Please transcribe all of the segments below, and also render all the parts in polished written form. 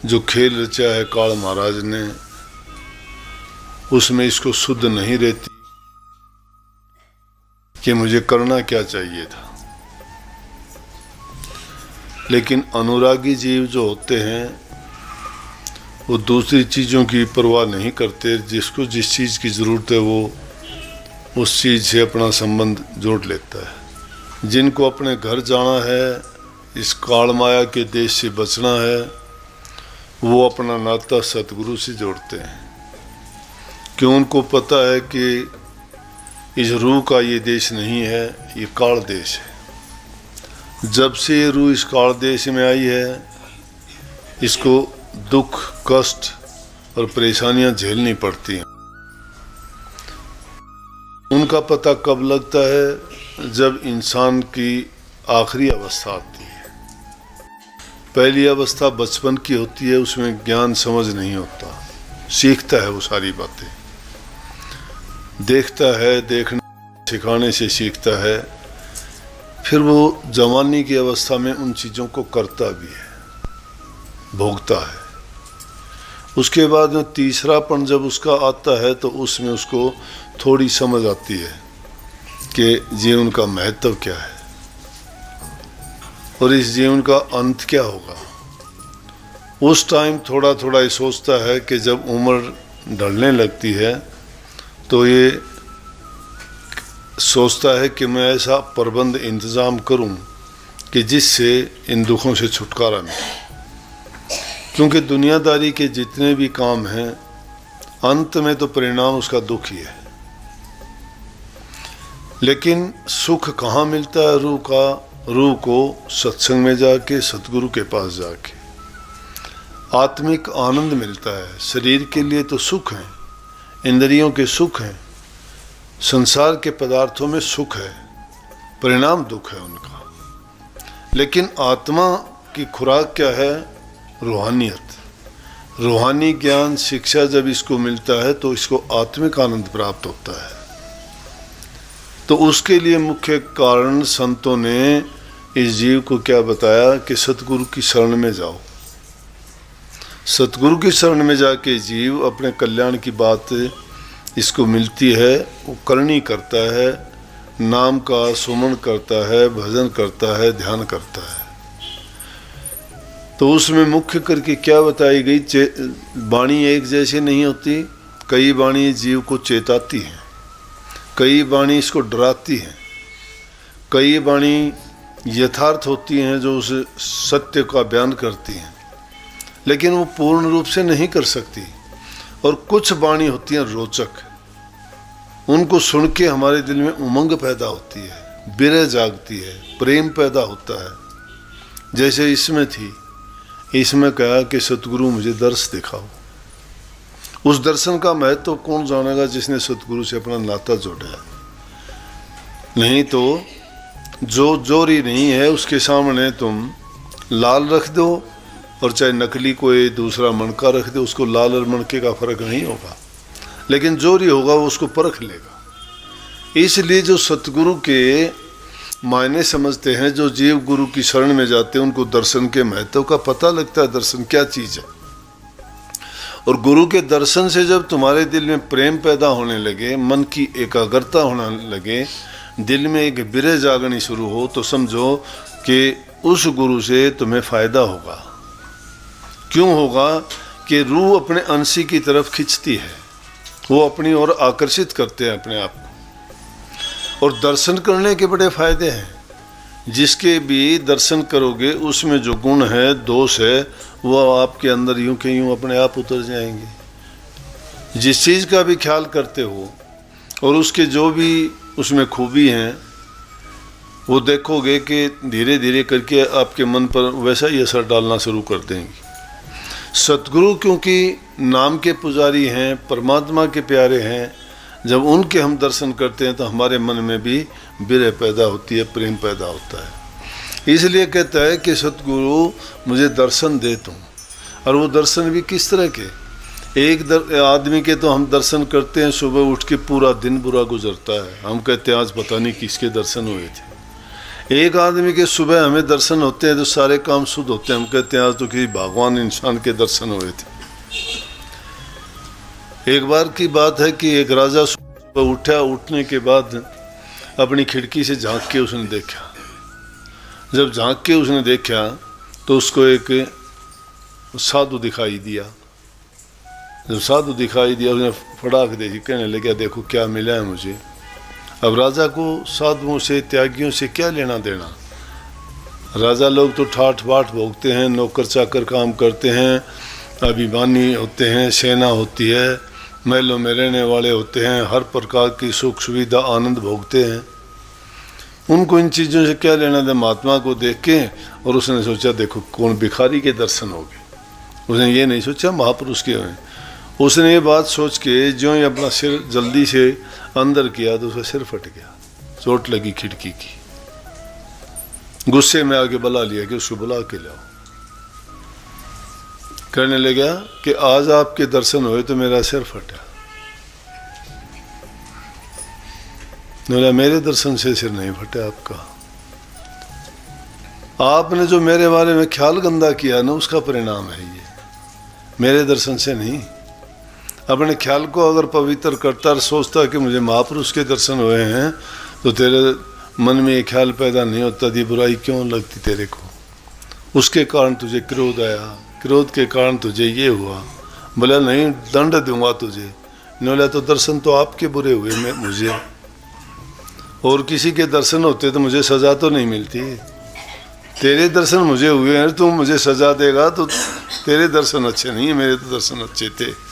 जो खेल रचा है काल महाराज ने, उसमें इसको शुद्ध नहीं रहती कि मुझे करना क्या चाहिए था। लेकिन अनुरागी जीव जो होते हैं वो दूसरी चीज़ों की परवाह नहीं करते, जिसको जिस चीज़ की ज़रूरत है वो उस चीज़ से अपना संबंध जोड़ लेता है। जिनको अपने घर जाना है, इस काल माया के देश से बचना है, वो अपना नाता सतगुरु से जोड़ते हैं, क्यों उनको पता है कि इस रूह का ये देश नहीं है, ये काल देश है। जब से ये रूह इस काल देश में आई है, इसको दुख, कष्ट और परेशानियां झेलनी पड़ती हैं। उनका पता कब लगता है? जब इंसान की आखिरी अवस्था आती है। पहली अवस्था बचपन की होती है, उसमें ज्ञान समझ नहीं होता, सीखता है वो सारी बातें, देखता है, देखने सिखाने से सीखता है। फिर वो जवानी की अवस्था में उन चीज़ों को करता भी है, भोगता है। उसके बाद में तीसरापन जब उसका आता है तो उसमें उसको थोड़ी समझ आती है कि जीवन का महत्व क्या है और इस जीवन का अंत क्या होगा। उस टाइम थोड़ा थोड़ा ये सोचता है कि जब उम्र ढलने लगती है तो ये सोचता है कि मैं ऐसा प्रबंध इंतज़ाम करूं कि जिससे इन दुखों से छुटकारा मिले, क्योंकि दुनियादारी के जितने भी काम हैं अंत में तो परिणाम उसका दुख ही है। लेकिन सुख कहाँ मिलता है रूह का? रूह को सत्संग में जाके, सतगुरु के पास जाके आत्मिक आनंद मिलता है। शरीर के लिए तो सुख है, इंद्रियों के सुख हैं, संसार के पदार्थों में सुख है, परिणाम दुख है उनका। लेकिन आत्मा की खुराक क्या है? रूहानियत। रूहानी ज्ञान, शिक्षा जब इसको मिलता है तो इसको आत्मिक आनंद प्राप्त होता है। तो उसके लिए मुख्य कारण संतों ने इस जीव को क्या बताया कि सतगुरु की शरण में जाओ। सतगुरु की शरण में जाके जीव अपने कल्याण की बात इसको मिलती है, वो करनी करता है, नाम का सुमन करता है, भजन करता है, ध्यान करता है। तो उसमें मुख्य करके क्या बताई गई? वाणी एक जैसी नहीं होती, कई वाणी जीव को चेताती हैं, कई वाणी इसको डराती हैं, कई वाणी यथार्थ होती हैं जो उस सत्य का बयान करती हैं, लेकिन वो पूर्ण रूप से नहीं कर सकती। और कुछ वाणी होती हैं रोचक, उनको सुन के हमारे दिल में उमंग पैदा होती है, विरह जागती है, प्रेम पैदा होता है। जैसे इसमें थी, इसमें कहा कि सतगुरु मुझे दर्श दिखाओ। उस दर्शन का महत्व तो कौन जानेगा जिसने सतगुरु से अपना नाता जोड़ा है। नहीं तो जो जोरी नहीं है उसके सामने तुम लाल रख दो और चाहे नकली कोई दूसरा मणका रख दो, उसको लाल और मणके का फर्क नहीं होगा, लेकिन जोरी होगा वो उसको परख लेगा। इसलिए जो सतगुरु के मायने समझते हैं, जो जीव गुरु की शरण में जाते हैं, उनको दर्शन के महत्व का पता लगता है, दर्शन क्या चीज़ है। और गुरु के दर्शन से जब तुम्हारे दिल में प्रेम पैदा होने लगे, मन की एकाग्रता होने लगे, दिल में एक विरह जागनी शुरू हो, तो समझो कि उस गुरु से तुम्हें फ़ायदा होगा। क्यों होगा? कि रूह अपने अंशी की तरफ खिंचती है, वो अपनी ओर आकर्षित करते हैं अपने आप को। और दर्शन करने के बड़े फायदे हैं। जिसके भी दर्शन करोगे उसमें जो गुण है, दोष है, वो आपके अंदर यूं के यूं अपने आप उतर जाएंगे। जिस चीज़ का भी ख्याल करते हो और उसके जो भी उसमें खूबी हैं, वो देखोगे कि धीरे धीरे करके आपके मन पर वैसा ही असर डालना शुरू कर देंगे। सतगुरु क्योंकि नाम के पुजारी हैं, परमात्मा के प्यारे हैं, जब उनके हम दर्शन करते हैं तो हमारे मन में भी विरह पैदा होती है, प्रेम पैदा होता है। इसलिए कहता है कि सतगुरु मुझे दर्शन दे तुम। और वो दर्शन भी किस तरह के? एक आदमी के तो हम दर्शन करते हैं, सुबह उठ के पूरा दिन बुरा गुजरता है, हम कहते हैं आज पता नहीं किसके दर्शन हुए थे। एक आदमी के सुबह हमें दर्शन होते हैं तो सारे काम शुद्ध होते हैं, हम कहते हैं आज तो किसी भगवान इंसान के दर्शन हुए थे। एक बार की बात है कि एक राजा सुबह उठा, उठने के बाद अपनी खिड़की से झांक के उसने देखा। जब झांक के उसने देखा तो उसको एक साधु दिखाई दिया। जब साधु दिखाई दिया उसने फड़ाक देखी, कहने लगा देखो क्या मिला है मुझे। अब राजा को साधुओं से, त्यागियों से क्या लेना देना। राजा लोग तो ठाठ बाट भोगते हैं, नौकर चाकर काम करते हैं, अभिमानी होते हैं, सेना होती है, महलों में रहने वाले होते हैं, हर प्रकार की सुख सुविधा आनंद भोगते हैं। उनको इन चीज़ों से क्या लेना था। महात्मा को देख के और उसने सोचा देखो कौन भिखारी के दर्शन हो गए। उसने ये नहीं सोचा महापुरुष के हुए। उसने ये बात सोच के जो ही अपना सिर जल्दी से अंदर किया तो उसका सिर फट गया, चोट लगी खिड़की की। गुस्से में आके बुला लिया कि उसको बुला के लाओ। कहने लगा कि आज आपके दर्शन हुए तो मेरा सिर फटा। बोला मेरे दर्शन से सिर नहीं फटा आपका, आपने जो मेरे बारे में ख्याल गंदा किया ना उसका परिणाम है ये, मेरे दर्शन से नहीं। अपने ख्याल को अगर पवित्र करता और सोचता कि मुझे महापुरुष के दर्शन हुए हैं तो तेरे मन में ये ख्याल पैदा नहीं होता थी बुराई क्यों लगती तेरे को। उसके कारण तुझे क्रोध आया, क्रोध के कारण तुझे ये हुआ। बोला नहीं दंड दूंगा तुझे। बोला तो दर्शन तो आपके बुरे हुए मैं मुझे, और किसी के दर्शन होते तो मुझे सज़ा तो नहीं मिलती। तेरे दर्शन मुझे हुए हैं, तुम मुझे सज़ा देगा तो तेरे दर्शन अच्छे नहीं है, मेरे तो दर्शन अच्छे थे।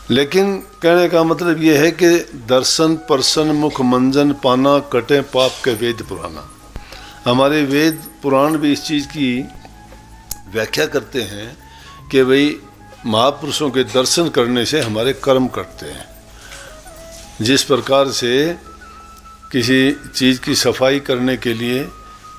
लेकिन कहने का मतलब ये है कि दर्शन परसन मुख मंजन पाना कटे पाप के वेद पुराना। हमारे वेद पुराण भी इस चीज़ की व्याख्या करते हैं कि भाई महापुरुषों के दर्शन करने से हमारे कर्म कटते हैं। जिस प्रकार से किसी चीज़ की सफाई करने के लिए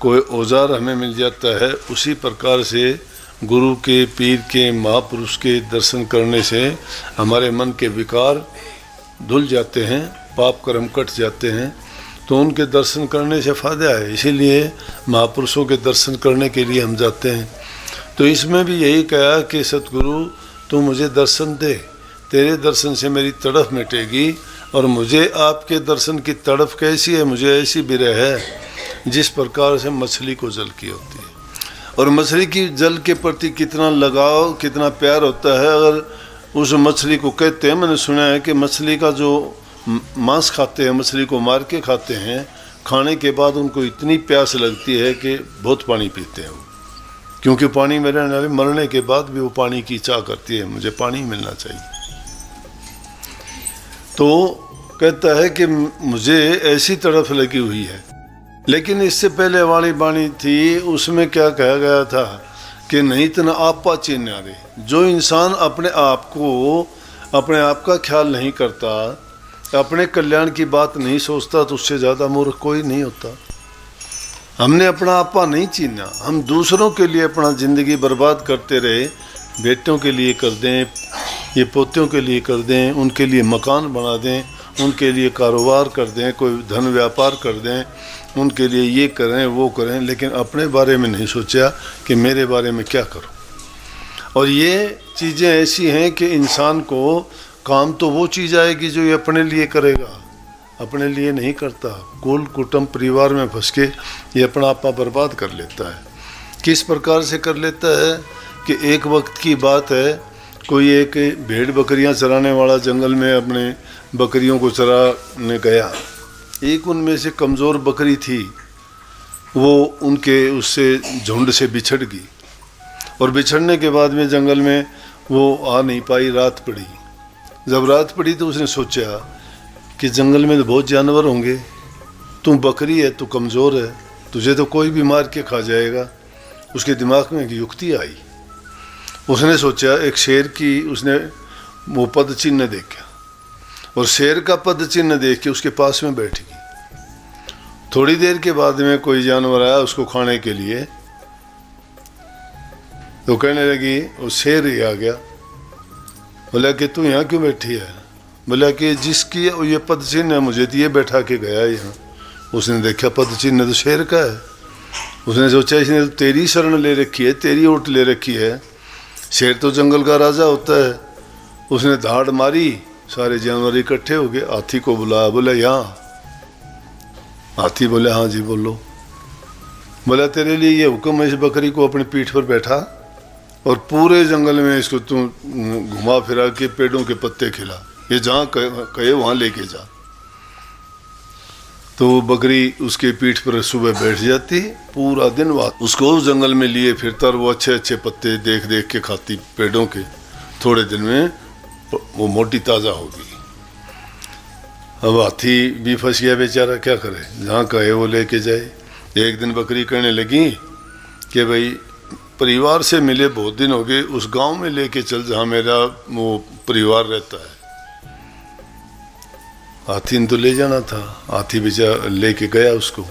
कोई औजार हमें मिल जाता है, उसी प्रकार से गुरु के, पीर के, महापुरुष के दर्शन करने से हमारे मन के विकार धुल जाते हैं, पाप कर्म कट जाते हैं। तो उनके दर्शन करने से फ़ायदा है, इसीलिए महापुरुषों के दर्शन करने के लिए हम जाते हैं। तो इसमें भी यही कहा कि सतगुरु तू मुझे दर्शन दे, तेरे दर्शन से मेरी तड़फ मिटेगी। और मुझे आपके दर्शन की तड़फ कैसी है, मुझे ऐसी विरह है जिस प्रकार से मछली को जल की होती है। और मछली की जल के प्रति कितना लगाव, कितना प्यार होता है। अगर उस मछली को कहते हैं, मैंने सुना है कि मछली का जो मांस खाते हैं, मछली को मार के खाते हैं, खाने के बाद उनको इतनी प्यास लगती है कि बहुत पानी पीते हैं वो, क्योंकि पानी में रहने वाले मरने के बाद भी वो पानी की चाह करती है, मुझे पानी मिलना चाहिए। तो कहता है कि मुझे ऐसी तड़फ लगी हुई है। लेकिन इससे पहले वाली बाणी थी, उसमें क्या कहा गया था कि नहीं तना आपा चिन्ह रे। जो इंसान अपने आप को, अपने आप का ख्याल नहीं करता, अपने कल्याण की बात नहीं सोचता, तो उससे ज़्यादा मूर्ख कोई नहीं होता। हमने अपना आपा नहीं चीना, हम दूसरों के लिए अपना ज़िंदगी बर्बाद करते रहे। बेटों के लिए कर दें, ये पोतियों के लिए कर दें, उनके लिए मकान बना दें, उनके लिए कारोबार कर दें, कोई धन व्यापार कर दें, उनके लिए ये करें वो करें, लेकिन अपने बारे में नहीं सोचा कि मेरे बारे में क्या करूं। और ये चीज़ें ऐसी हैं कि इंसान को काम तो वो चीज़ आएगी जो ये अपने लिए करेगा, अपने लिए नहीं करता। कुल कुटुंब परिवार में फंस के ये अपना आपा बर्बाद कर लेता है। किस प्रकार से कर लेता है कि एक वक्त की बात है, कोई एक भेड़ बकरियां चराने वाला जंगल में अपने बकरियों को चराने गया। एक उनमें से कमज़ोर बकरी थी, वो उनके उससे झुंड से बिछड़ गई, और बिछड़ने के बाद में जंगल में वो आ नहीं पाई, रात पड़ी। जब रात पड़ी तो उसने सोचा कि जंगल में तो बहुत जानवर होंगे, तू बकरी है, तू कमज़ोर है, तुझे तो कोई भी मार के खा जाएगा। उसके दिमाग में एक युक्ति आई। उसने सोचा, एक शेर की उसने वो पद चिन्ह देखा, और शेर का पद चिन्ह देख के उसके पास में बैठ गई। थोड़ी देर के बाद में कोई जानवर आया उसको खाने के लिए, तो कहने लगी, वो शेर ही आ गया। बोला कि तू यहाँ क्यों बैठी है? बोला कि जिसकी ये पद चिन्ह है मुझे दिए बैठा के गया यहाँ। उसने देखा पद चिन्ह तो शेर का है। उसने सोचा इसने तो तेरी शरण ले रखी है, तेरी ओट ले रखी है, शेर तो जंगल का राजा होता है। उसने धाड़ मारी, सारे जानवर इकट्ठे हो गए, हाथी को बुलाया, बोले यहाँ। हाथी बोले हाँ जी बोलो। बोला तेरे लिए ये हुक्म है, इस बकरी को अपनी पीठ पर बैठा और पूरे जंगल में इसको तू घुमा फिरा के पेड़ों के पत्ते खिला, ये जहाँ कहे वहाँ लेके जा। तो वो बकरी उसके पीठ पर सुबह बैठ जाती, पूरा दिन बाद उसको उस जंगल में लिए फिरता और वो अच्छे अच्छे पत्ते देख देख के खाती पेड़ों के। थोड़े दिन में वो मोटी ताज़ा होगी। अब हाथी भी फंस गया बेचारा, क्या करे, जहाँ कहे वो लेके जाए। एक दिन बकरी कहने लगी कि भाई परिवार से मिले बहुत दिन हो गए, उस गांव में लेके चल जहाँ मेरा वो परिवार रहता है। हाथी ने तो ले जाना था, हाथी बेचारा लेके गया उसको।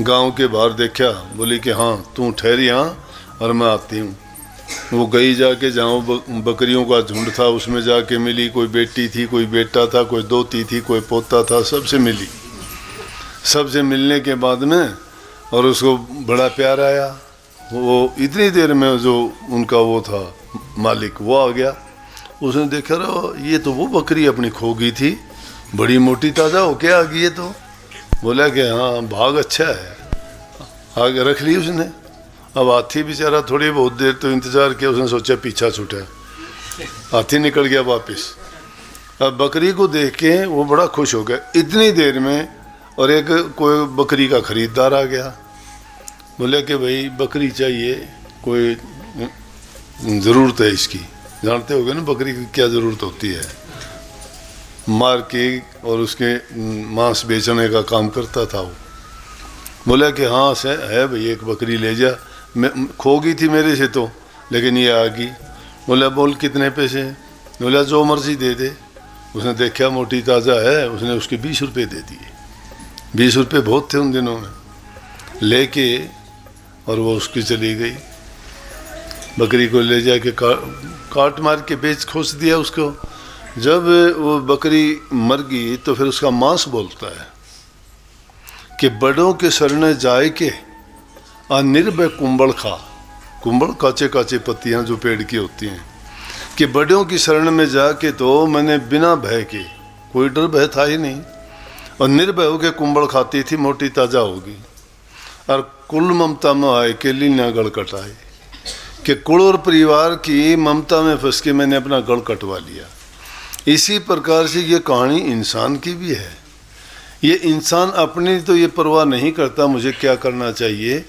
गांव के बाहर देखा, बोली कि हाँ तू ठहर यहाँ और मैं आती हूँ। वो गई जाके जहाँ बकरियों का झुंड था उसमें जाके मिली, कोई बेटी थी, कोई बेटा था, कोई दोती थी, कोई पोता था, सबसे मिली। सबसे मिलने के बाद में और उसको बड़ा प्यार आया। वो इतनी देर में जो उनका वो था मालिक वो आ गया। उसने देखा रहा ये तो वो बकरी अपनी खो गई थी, बड़ी मोटी ताज़ा होके आ गई है। तो बोला कि हाँ भाग अच्छा है, आगे रख ली उसने। अब हाथी बेचारा थोड़ी बहुत देर तो इंतज़ार किया, उसने सोचा पीछा छूटा, हाथी निकल गया वापस। अब बकरी को देख के वो बड़ा खुश हो गया इतनी देर में, और एक कोई बकरी का ख़रीदार आ गया। बोले कि भाई बकरी चाहिए, कोई ज़रूरत है इसकी। जानते होगे ना बकरी की क्या ज़रूरत होती है, मार के और उसके मांस बेचने का काम करता था वो। बोला कि हाँ से है भाई, एक बकरी ले जा, मैं खो गई थी मेरे से तो, लेकिन ये आ गई। बोला बोल कितने पैसे? बोला जो मर्जी दे दे। उसने देखा मोटी ताज़ा है, उसने उसके 20 रुपये दे दिए। 20 रुपये बहुत थे उन दिनों में। लेके और वो उसकी चली गई। बकरी को ले जाके काट मार के बेच खोस दिया उसको। जब वो बकरी मर गई तो फिर उसका मांस बोलता है कि बड़ों के शरण जाए के अनिर्भय कुंबल खा। कुंबल काचे काचे पत्तियां जो पेड़ की होती हैं, कि बड़ों की शरण में जाके तो मैंने बिना भय के, कोई डर भय था ही नहीं, और निर्भय होके कुंबल खाती थी, मोटी ताज़ा होगी। और कुल ममता में आए के लीना गढ़ कटाए, कि कुल और परिवार की ममता में फंस के मैंने अपना गढ़ कटवा लिया। इसी प्रकार से ये कहानी इंसान की भी है। ये इंसान अपनी तो ये परवाह नहीं करता मुझे क्या करना चाहिए,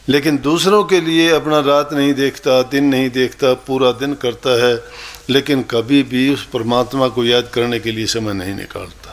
लेकिन दूसरों के लिए अपना रात नहीं देखता, दिन नहीं देखता, पूरा दिन करता है, लेकिन कभी भी उस परमात्मा को याद करने के लिए समय नहीं निकालता।